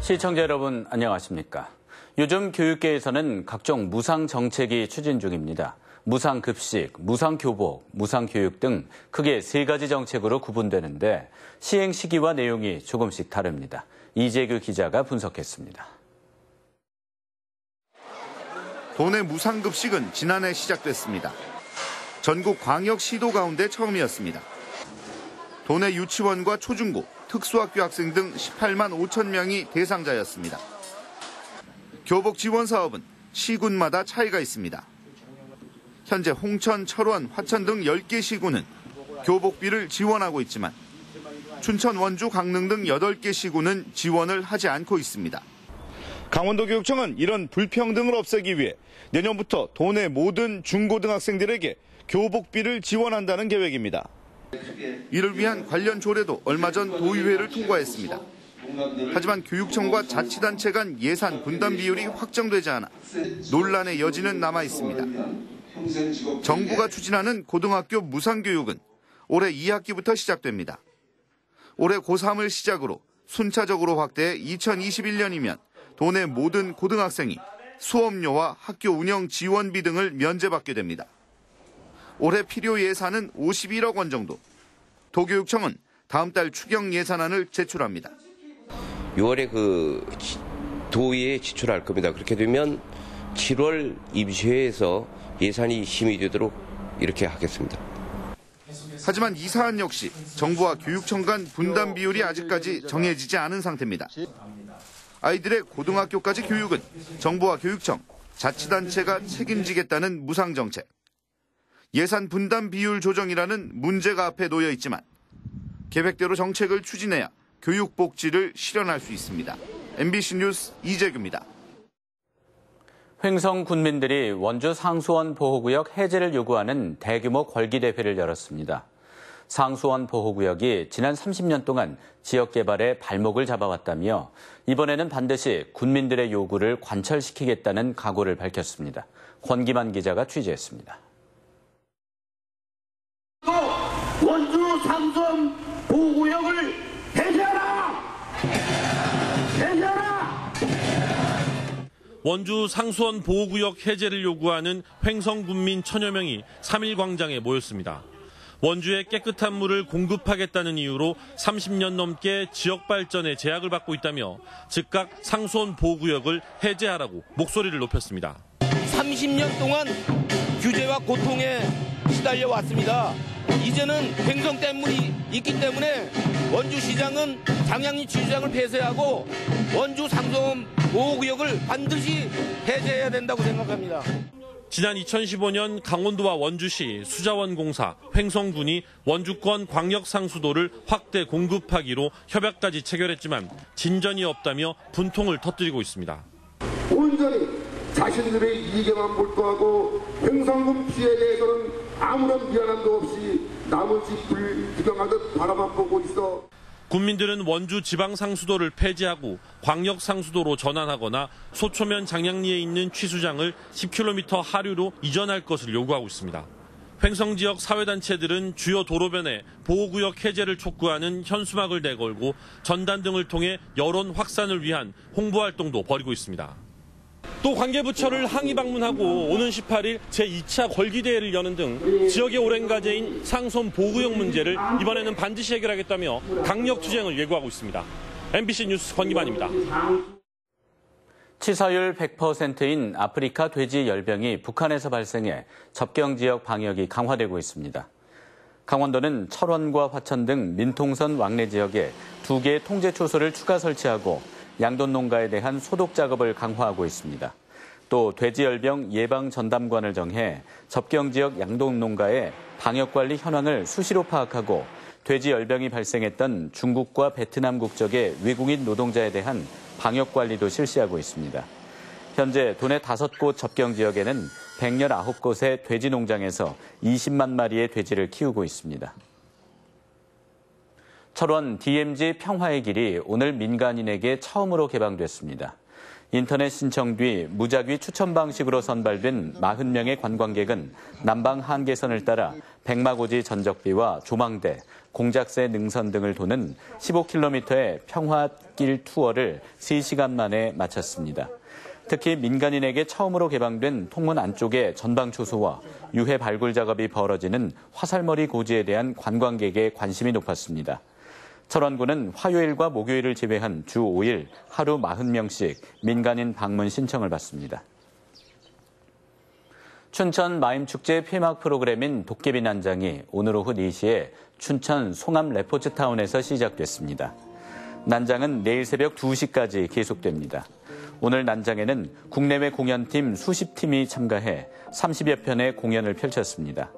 시청자 여러분 안녕하십니까? 요즘 교육계에서는 각종 무상 정책이 추진 중입니다. 무상급식, 무상교복, 무상교육 등 크게 3가지 정책으로 구분되는데 시행 시기와 내용이 조금씩 다릅니다. 이재규 기자가 분석했습니다. 도내 무상급식은 지난해 시작됐습니다. 전국 광역 시도 가운데 처음이었습니다. 도내 유치원과 초중고, 특수학교 학생 등 18만 5천 명이 대상자였습니다. 교복 지원 사업은 시군마다 차이가 있습니다. 현재 홍천, 철원, 화천 등 10개 시군은 교복비를 지원하고 있지만 춘천, 원주, 강릉 등 8개 시군은 지원을 하지 않고 있습니다. 강원도교육청은 이런 불평등을 없애기 위해 내년부터 도내 모든 중고등학생들에게 교복비를 지원한다는 계획입니다. 이를 위한 관련 조례도 얼마 전 도의회를 통과했습니다. 하지만 교육청과 자치단체 간 예산 분담 비율이 확정되지 않아 논란의 여지는 남아 있습니다. 정부가 추진하는 고등학교 무상교육은 올해 2학기부터 시작됩니다. 올해 고3을 시작으로 순차적으로 확대해 2021년이면 도내 모든 고등학생이 수업료와 학교 운영 지원비 등을 면제받게 됩니다. 올해 필요 예산은 51억 원 정도. 도교육청은 다음 달 추경 예산안을 제출합니다. 6월에 도의회에 지출할 겁니다. 그렇게 되면 7월 임시회에서 예산이 심의되도록 이렇게 하겠습니다. 하지만 이 사안 역시 정부와 교육청 간 분담 비율이 아직까지 정해지지 않은 상태입니다. 아이들의 고등학교까지 교육은 정부와 교육청, 자치단체가 책임지겠다는 무상정책. 예산 분담 비율 조정이라는 문제가 앞에 놓여 있지만 계획대로 정책을 추진해야 교육 복지를 실현할 수 있습니다. MBC 뉴스 이재규입니다. 횡성 군민들이 원주 상수원 보호구역 해제를 요구하는 대규모 걸기대회를 열었습니다. 상수원 보호구역이 지난 30년 동안 지역 개발에 발목을 잡아왔다며 이번에는 반드시 군민들의 요구를 관철시키겠다는 각오를 밝혔습니다. 권기만 기자가 취재했습니다. 원주 상수원 보호구역을 해제하라! 해제하라! 원주 상수원 보호구역 해제를 요구하는 횡성 군민 천여 명이 3일 광장에 모였습니다. 원주에 깨끗한 물을 공급하겠다는 이유로 30년 넘게 지역 발전에 제약을 받고 있다며 즉각 상수원 보호구역을 해제하라고 목소리를 높였습니다. 30년 동안 규제와 고통에 시달려 왔습니다. 이제는 횡성 댐물이 있기 때문에 원주시장은 장량리 지주장을 폐쇄하고 원주 상수원 보호구역을 반드시 해제해야 된다고 생각합니다. 지난 2015년 강원도와 원주시, 수자원공사, 횡성군이 원주권 광역상수도를 확대 공급하기로 협약까지 체결했지만 진전이 없다며 분통을 터뜨리고 있습니다. 온전히 자신들의 이익에만 몰두하고 횡성군 피해에 대해서는 아무런 미안함도 없이 남은 집 구경하듯 바라만 보고 있어. 군민들은 원주 지방상수도를 폐지하고 광역상수도로 전환하거나 소초면 장량리에 있는 취수장을 10km 하류로 이전할 것을 요구하고 있습니다. 횡성 지역 사회단체들은 주요 도로변에 보호구역 해제를 촉구하는 현수막을 내걸고 전단 등을 통해 여론 확산을 위한 홍보활동도 벌이고 있습니다. 또 관계부처를 항의 방문하고 오는 18일 제2차 걸기대회를 여는 등 지역의 오랜 과제인 상수원 보호구역 문제를 이번에는 반드시 해결하겠다며 강력 투쟁을 예고하고 있습니다. MBC 뉴스 권기만입니다. 치사율 100%인 아프리카 돼지 열병이 북한에서 발생해 접경 지역 방역이 강화되고 있습니다. 강원도는 철원과 화천 등 민통선 왕래 지역에 2개의 통제 초소를 추가 설치하고 양돈 농가에 대한 소독 작업을 강화하고 있습니다. 또 돼지열병 예방 전담관을 정해 접경 지역 양돈 농가의 방역관리 현황을 수시로 파악하고 돼지열병이 발생했던 중국과 베트남 국적의 외국인 노동자에 대한 방역관리도 실시하고 있습니다. 현재 도내 5곳 접경 지역에는 119곳의 돼지 농장에서 20만 마리의 돼지를 키우고 있습니다. 철원 DMZ 평화의 길이 오늘 민간인에게 처음으로 개방됐습니다. 인터넷 신청 뒤 무작위 추첨 방식으로 선발된 40명의 관광객은 남방 한계선을 따라 백마고지 전적비와 조망대, 공작새 능선 등을 도는 15km의 평화길 투어를 3시간 만에 마쳤습니다. 특히 민간인에게 처음으로 개방된 통문 안쪽의 전방초소와 유해 발굴 작업이 벌어지는 화살머리 고지에 대한 관광객의 관심이 높았습니다. 철원구는 화요일과 목요일을 제외한 주 5일 하루 40명씩 민간인 방문 신청을 받습니다. 춘천 마임축제 폐막 프로그램인 도깨비 난장이 오늘 오후 4시에 춘천 송암 레포츠타운에서 시작됐습니다. 난장은 내일 새벽 2시까지 계속됩니다. 오늘 난장에는 국내외 공연팀 수십 팀이 참가해 30여 편의 공연을 펼쳤습니다.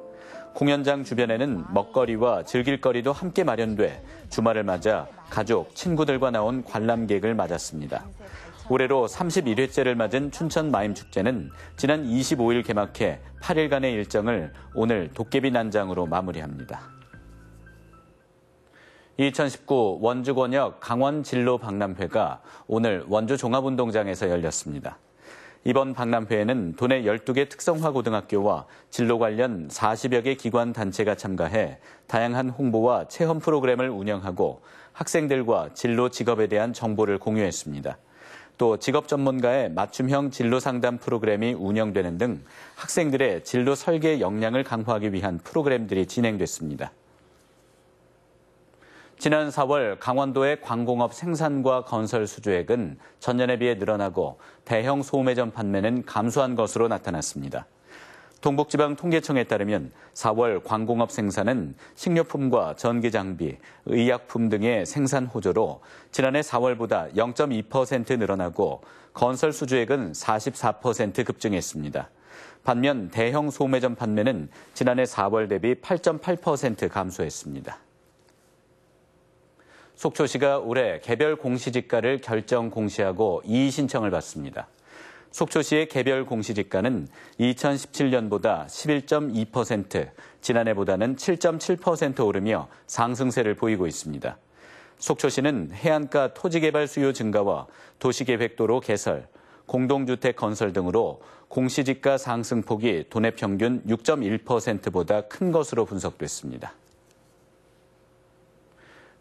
공연장 주변에는 먹거리와 즐길거리도 함께 마련돼 주말을 맞아 가족, 친구들과 나온 관람객을 맞았습니다. 올해로 31회째를 맞은 춘천 마임축제는 지난 25일 개막해 8일간의 일정을 오늘 도깨비 난장으로 마무리합니다. 2019 원주권역 강원 진로 박람회가 오늘 원주 종합운동장에서 열렸습니다. 이번 박람회에는 도내 12개 특성화 고등학교와 진로 관련 40여 개 기관 단체가 참가해 다양한 홍보와 체험 프로그램을 운영하고 학생들과 진로 직업에 대한 정보를 공유했습니다. 또 직업 전문가의 맞춤형 진로 상담 프로그램이 운영되는 등 학생들의 진로 설계 역량을 강화하기 위한 프로그램들이 진행됐습니다. 지난 4월 강원도의 광공업 생산과 건설 수주액은 전년에 비해 늘어나고 대형 소매점 판매는 감소한 것으로 나타났습니다. 동북지방통계청에 따르면 4월 광공업 생산은 식료품과 전기장비, 의약품 등의 생산 호조로 지난해 4월보다 0.2% 늘어나고 건설 수주액은 44% 급증했습니다. 반면 대형 소매점 판매는 지난해 4월 대비 8.8% 감소했습니다. 속초시가 올해 개별 공시지가를 결정 공시하고 이의 신청을 받습니다. 속초시의 개별 공시지가는 2017년보다 11.2%, 지난해보다는 7.7% 오르며 상승세를 보이고 있습니다. 속초시는 해안가 토지개발 수요 증가와 도시계획도로 개설, 공동주택 건설 등으로 공시지가 상승폭이 도내 평균 6.1%보다 큰 것으로 분석됐습니다.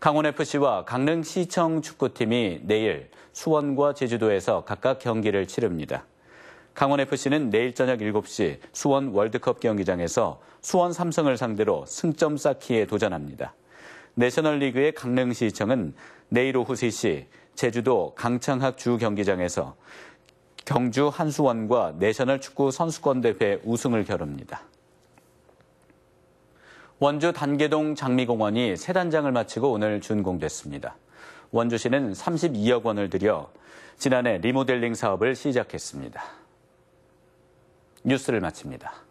강원FC와 강릉시청 축구팀이 내일 수원과 제주도에서 각각 경기를 치릅니다. 강원FC는 내일 저녁 7시 수원 월드컵 경기장에서 수원 삼성을 상대로 승점 쌓기에 도전합니다. 내셔널리그의 강릉시청은 내일 오후 3시 제주도 강창학 주경기장에서 경주 한수원과 내셔널 축구 선수권대회 우승을 겨룹니다. 원주 단계동 장미공원이 새 단장을 마치고 오늘 준공됐습니다. 원주시는 32억 원을 들여 지난해 리모델링 사업을 시작했습니다. 뉴스를 마칩니다.